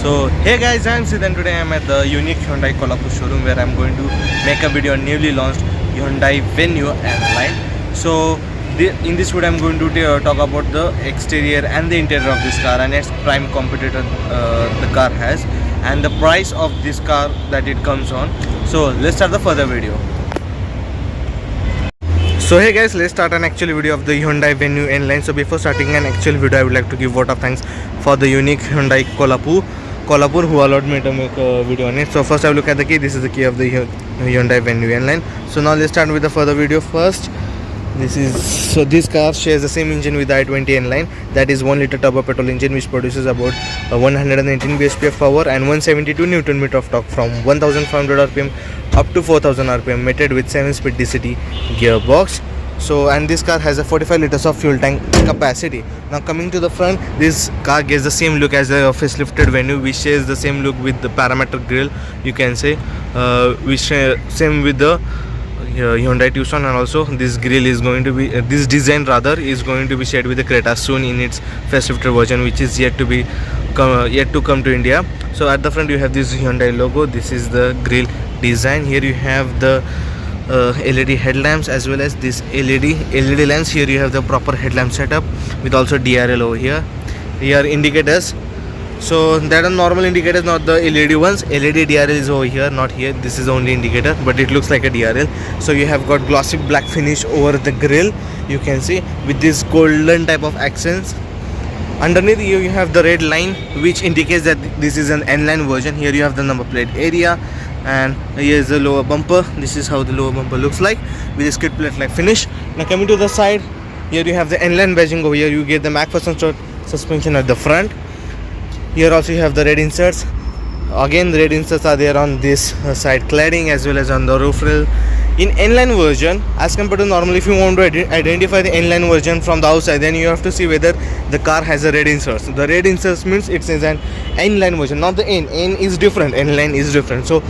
So hey guys, I'm Sid and today I'm at the unique Hyundai Kolhapur showroom where I'm going to make a video on newly launched Hyundai Venue Nline. So in this video I'm going to talk about the exterior and the interior of this car and its prime competitor the car has, and the price of this car that it comes on. So let's start the further video. So hey guys, let's start an actual video of the Hyundai Venue Nline. So before starting an actual video, I would like to give vote of thanks for the unique Hyundai Kolhapur who allowed me to make a video on it. So first I will look at the key. This is the key of the Hyundai Venue Nline. So now let's start with the further video first. This car shares the same engine with the i20 Nline, that is 1 liter turbo petrol engine which produces about 119 bhp of power and 172 Newton meter of torque from 1500 rpm up to 4000 rpm, mated with 7-speed DCT gearbox. So and this car has a 45 liters of fuel tank capacity. Now coming to the front, this car gets the same look as the facelifted Venue, which shares the same look with the parametric grille, you can say, which same with the Hyundai Tucson, and also this grille is going to be this design rather is going to be shared with the Creta soon in its facelifted version, which is yet to come to India. So at the front you have this Hyundai logo. This is the grille design. Here you have the LED headlamps as well as this LED lamps. Here you have the proper headlamp setup with also DRL over here. Here indicators. So that are normal indicators, not the LED ones. LED DRL is over here, not here. This is the only indicator, but it looks like a DRL. So you have got glossy black finish over the grille, you can see, with this golden type of accents. Underneath you have the red line which indicates that this is an N-line version. Here you have the number plate area, and here is the lower bumper. This is how the lower bumper looks like with a skid plate like finish. Now coming to the side, here you have the N-line badging over here. You get the MacPherson suspension at the front. Here also you have the red inserts. Again the red inserts are there on this side cladding as well as on the roof rail. In N-line version, as compared to normal, if you want to identify the N-line version from the outside, then you have to see whether the car has a red inserts. The red inserts means it is an N-line version, not the N. N is different, N-line is different. So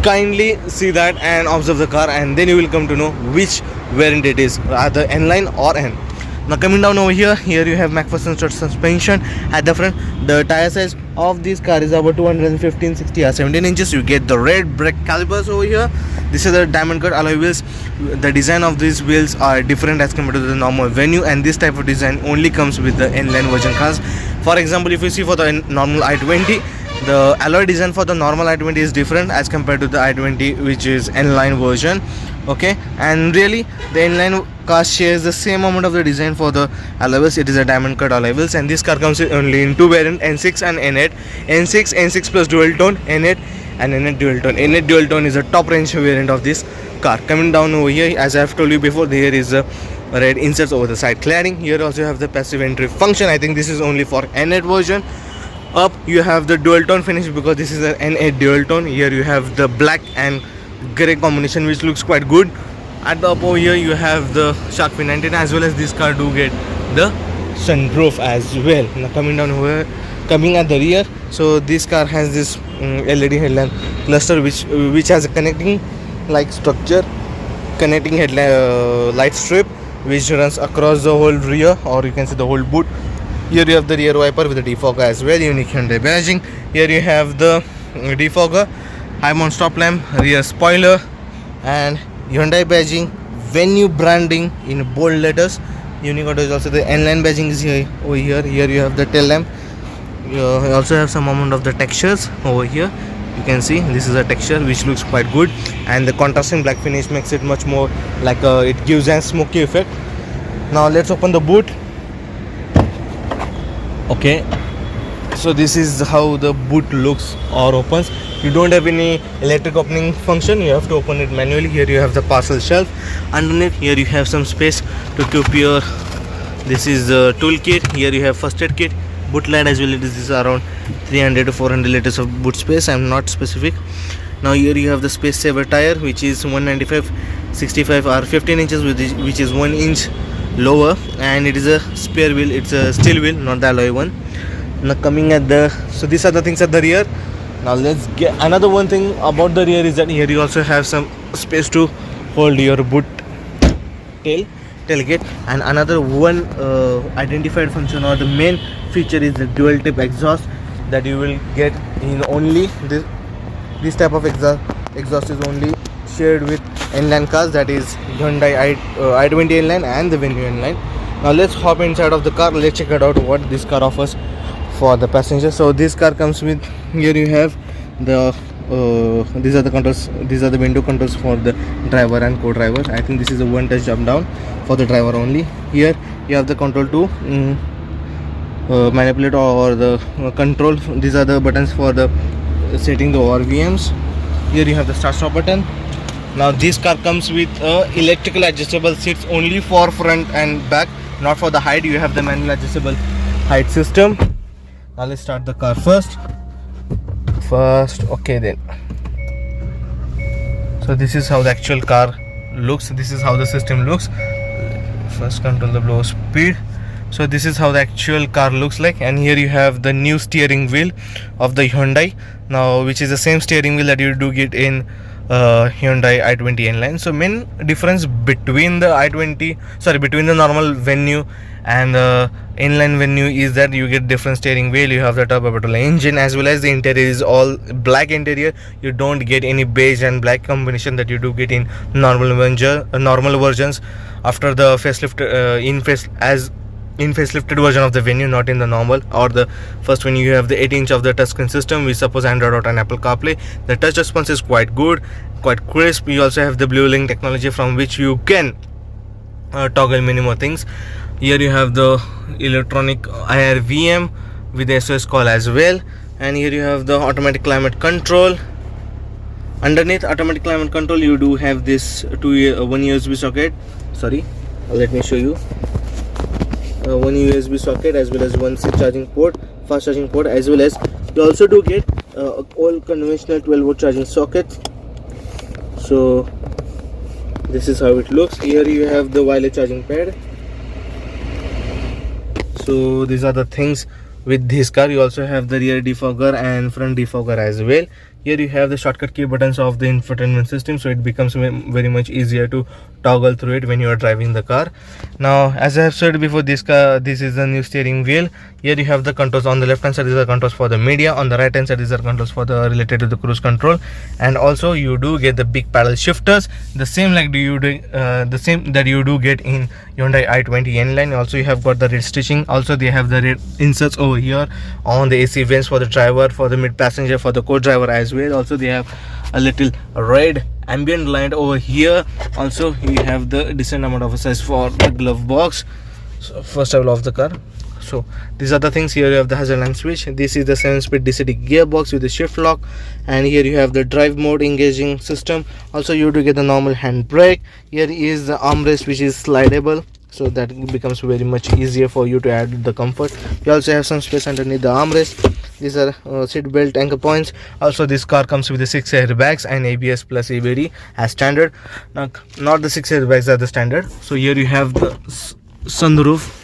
kindly see that and observe the car, and then you will come to know which variant it is, either N-line or N. Now coming down over here, you have MacPherson suspension at the front. The tire size of this car is about 215 60 or 17 inches. You get the red brake calipers over here. This is the diamond cut alloy wheels. The design of these wheels are different as compared to the normal Venue, and this type of design only comes with the N-line version cars. For example, if you see for the normal i20, the alloy design for the normal i20 is different as compared to the i20 which is N-line version. Okay, and really the N-line car shares the same amount of the design for the alloy wheels. It is a diamond cut alloy wheels, and this car comes only in two variants, N6 and N8. N6 plus dual tone, N8 and N8 dual tone. N8 dual tone is a top range variant of this car. Coming down over here, as I have told you before, there is a red inserts over the side cladding. Here also you have the passive entry function. I think this is only for N8 version. Up you have the dual tone finish because this is an N8 dual tone. Here you have the black and grey combination which looks quite good. At the up over here you have the shark fin antenna, as well as this car do get the sunroof as well. Now coming down here, coming at the rear, so this car has this LED headlamp cluster which has a connecting like structure, connecting headlamp light strip which runs across the whole rear, or you can see the whole boot. Here you have the rear wiper with the defogger as well, unique Hyundai badging. Here you have the defogger, high mount stop lamp, rear spoiler, and Hyundai badging, Venue branding in bold letters. Unique auto is also the N-line badging is here over here. Here you have the tail lamp. You also have some amount of the textures over here. You can see this is a texture which looks quite good, and the contrasting black finish makes it much more like it gives a smoky effect. Now let's open the boot. Okay, so this is how the boot looks or opens. You don't have any electric opening function, you have to open it manually. Here you have the parcel shelf. Underneath here you have some space to keep your, this is the tool kit. Here you have first aid kit, boot light as well. It is around 300 to 400 liters of boot space, I am not specific. Now here you have the space saver tire which is 195 65 or 15 inches which is 1 inch lower, and it is a spare wheel. It's a steel wheel, not the alloy one. Now coming at the, so these are the things at the rear. Now let's get another one thing about the rear is that here you also have some space to hold your boot tailgate, and another one identified function or the main feature is the dual tip exhaust. that you will get in only this type of exhaust is only shared with inline cars, that is Hyundai i20 Nline and the Venue Nline. Now let's hop inside of the car. Let's check it out what this car offers for the passenger. So this car comes with, here you have the these are the controls, these are the window controls for the driver and co-driver. I think this is a one touch jump down for the driver only. Here you have the control to manipulate or the control. These are the buttons for the setting the RVMs. Here you have the start stop button. Now this car comes with electrical adjustable seats only for front and back, not for the height. You have the manual adjustable height system. Now let's start the car first. Okay then. So this is how the actual car looks. This is how the system looks. First control the blow speed. So this is how the actual car looks like, and here you have the new steering wheel of the Hyundai, now which is the same steering wheel that you do get in Hyundai i20 Nline. So main difference between the between the normal Venue and the inline Venue is that you get different steering wheel. You have the turbo petrol engine, as well as the interior is all black interior. You don't get any beige and black combination that you do get in normal versions after the facelift in facelifted version of the Venue, not in the normal or the first one. You have the 8-inch of the touchscreen system, which supports Android Auto and Apple CarPlay. The touch response is quite good, quite crisp. You also have the Blue Link technology from which you can toggle many more things. Here you have the electronic IRVM with the SOS call as well, and here you have the automatic climate control. Underneath automatic climate control, you do have this one USB socket. Let me show you. One USB socket as well as one fast charging port, as well as you also do get all conventional 12-volt charging sockets. So this is how it looks. Here you have the wireless charging pad. So these are the things with this car. You also have the rear defogger and front defogger as well. Here you have the shortcut key buttons of the infotainment system, so it becomes very much easier to toggle through it when you are driving the car. Now, as I have said before, this is the new steering wheel. Here you have the controls. On the left hand side, these are controls for the media. On the right hand side, these are controls for the related to the cruise control. And also you do get the big paddle shifters, the same that you do get in Hyundai i20 Nline. Also you have got the red stitching. Also they have the red inserts over here on the AC vents for the driver, for the mid passenger, for the co-driver as well. Also they have a little red ambient light over here. Also you have the decent amount of size for the glove box. So first I will off the car. So these are the things. Here you have the hazard lamp switch. This is the 7-speed DCT gearbox with the shift lock, and here you have the drive mode engaging system. Also you do get the normal hand brake. Here is the armrest, which is slidable, so that becomes very much easier for you to add the comfort. You also have some space underneath the armrest. These are seat belt anchor points. Also this car comes with the 6 airbags and ABS plus ABD as standard. Now, not the 6 airbags are the standard. So here you have the sunroof,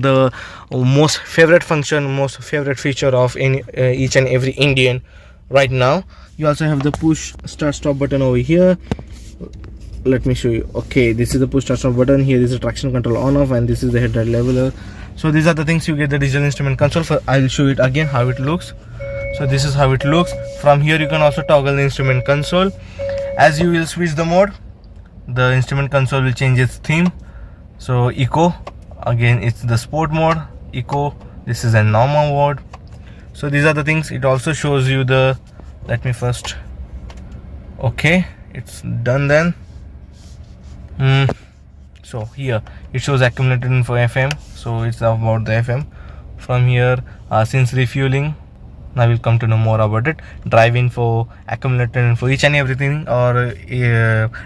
the most favorite feature of each and every Indian right now. You also have the push start stop button over here. Let me show you. Okay, this is the push start stop button. Here is the traction control on off, and this is the headlight leveler. So these are the things. You get the digital instrument console. I'll show it again how it looks. So this is how it looks. From here you can also toggle the instrument console. As you will switch the mode, the instrument console will change its theme. So eco, again it's the sport mode. Eco, this is a normal mode. So these are the things. It also shows you the, let me first, okay, it's done then. So here it shows accumulated info FM, so it's about the FM. From here, since refueling, now we'll come to know more about it. Drive info, accumulated info, each and everything or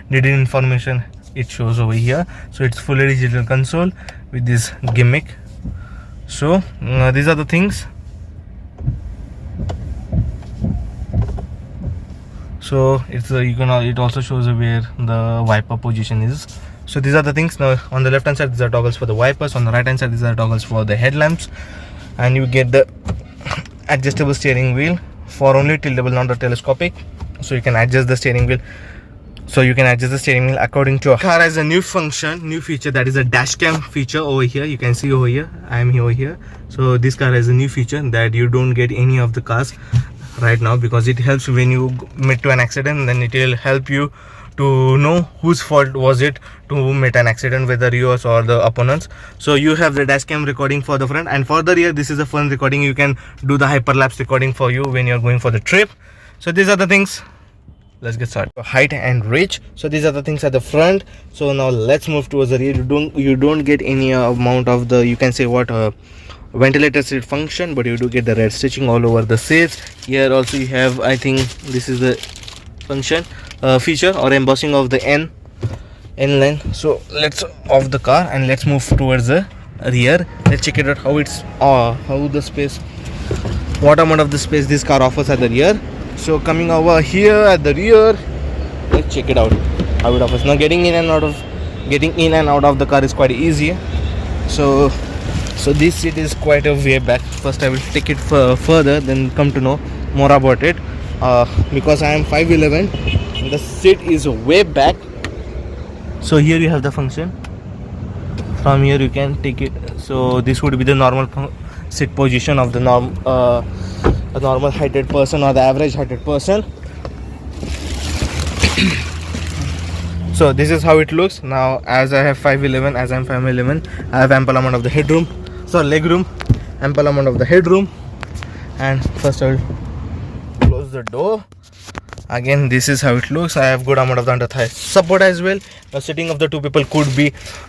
needed information it shows over here. So it's fully digital console with this gimmick. So these are the things. So it's it also shows where the wiper position is. So these are the things. Now on the left hand side, these are toggles for the wipers. On the right hand side, these are toggles for the headlamps. And you get the adjustable steering wheel for only tiltable, not the telescopic. So you can adjust the steering wheel So you can adjust the steering wheel according to. Car has a new feature, that is a dash cam feature over here. You can see over here, I am over here. So this car has a new feature that you don't get any of the cars right now, because it helps when you meet to an accident. Then it will help you to know whose fault was it to meet an accident, whether yours or the opponents. So you have the dash cam recording for the front, and for the rear this is a fun recording. You can do the hyperlapse recording for you when you're going for the trip. So these are the things. Let's get started. Height and reach. So these are the things at the front. So now let's move towards the rear. You don't get any amount of the, you can say what, ventilator seat function, but you do get the red stitching all over the seats. Here also you have, I think this is the function feature or embossing of the N line. So let's off the car and let's move towards the rear. Let's check it out how it's how the space, what amount of the space this car offers at the rear. So coming over here at the rear, let's check it out how it offers. Now getting in and out of the car is quite easy. So this seat is quite a way back. First I will take it further, then come to know more about it. Because I am 5'11", the seat is way back. So here you have the function. From here you can take it. So this would be the normal seat position of the a normal heighted person or the average heighted person. So this is how it looks. Now as I am 5'11", I have ample amount of the headroom, so legroom, ample amount of the headroom. And first I will close the door. Again, this is how it looks. I have good amount of the under thigh support as well. Now sitting of the two people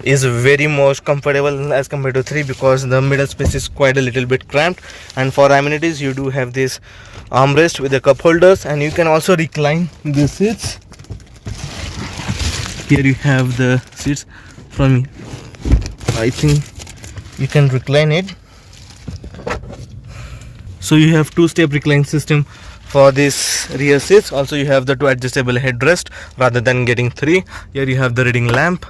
is very most comfortable as compared to three, because the middle space is quite a little bit cramped. And for amenities you do have this armrest with the cup holders, and you can also recline the seats. Here you have the seats. From here I think you can recline it. So you have two-step recline system for this rear seats. Also you have the two adjustable headrest rather than getting three. Here you have the reading lamp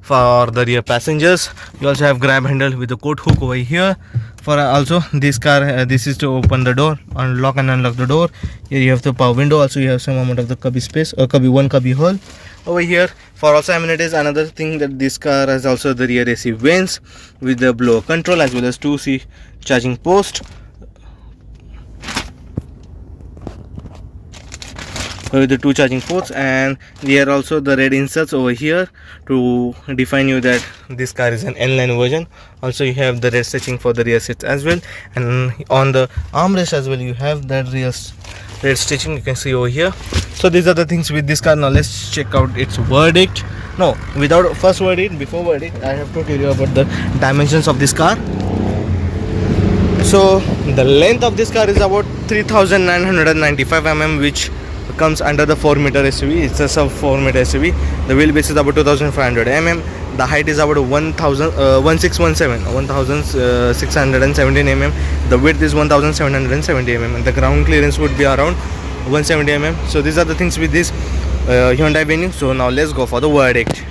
for the rear passengers. You also have grab handle with the coat hook over here. For also this car, this is to open the door, unlock and unlock the door. Here you have the power window. Also you have some amount of the cubby space, or one cubby hole over here. For also amenities, another thing that this car has also the rear AC vents with the blower control, as well as 2C charging post with the two charging ports. And there are also the red inserts over here to define you that this car is an N-line version. Also you have the red stitching for the rear seats as well, and on the armrest as well you have that red stitching, you can see over here. So these are the things with this car. Now let's check out its verdict. No, before verdict I have to tell you about the dimensions of this car. So the length of this car is about 3995 mm, which comes under the 4-meter SUV. It's a sub 4-meter SUV. The wheelbase is about 2500 mm. The height is about 1617 mm. The width is 1770 mm, and the ground clearance would be around 170 mm. So these are the things with this Hyundai Venue. So now let's go for the verdict.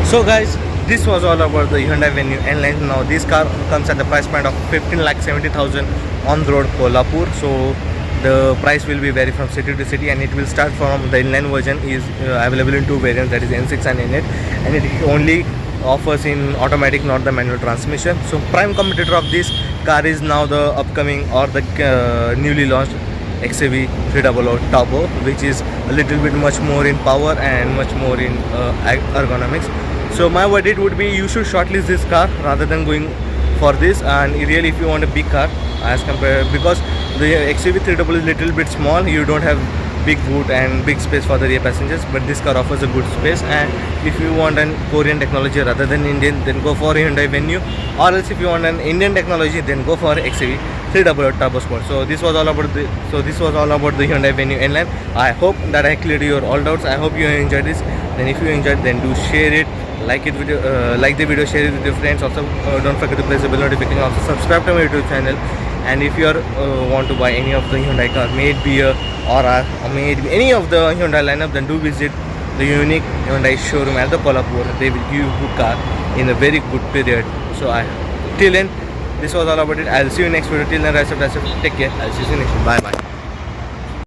So guys, this was all about the Hyundai Venue Nline. Now this car comes at the price point of 15,70,000 on the road Kolhapur. So the price will be vary from city to city, and it will start from the inline version is available in two variants, that is N6 and N8, and it only offers in automatic, not the manual transmission. So prime competitor of this car is now the upcoming or the newly launched XAV 300 Turbo, which is a little bit much more in power and much more in ergonomics. So my verdict would be you should shortlist this car rather than going for this. And really, if you want a big car as compared, because the XAV 300 is little bit small, you don't have big boot and big space for the rear passengers, but this car offers a good space. And if you want an Korean technology rather than Indian, then go for Hyundai Venue, or else if you want an Indian technology, then go for XAV 300 Turbo Sport. So this was all about the Hyundai Venue Nline. I hope that I cleared your all doubts. I hope you enjoyed this. Then if you enjoyed, then do share it, like the video, share it with your friends. Also don't forget to press the bell notification. Also subscribe to my YouTube channel. And if you want to buy any of the Hyundai car, may it be or may it be any of the Hyundai lineup, then do visit the unique Hyundai showroom at the Kolhapur. They will give you a good car in a very good period. So till then, this was all about it. I'll see you next video. Till then, take care. I'll see you next. Bye bye.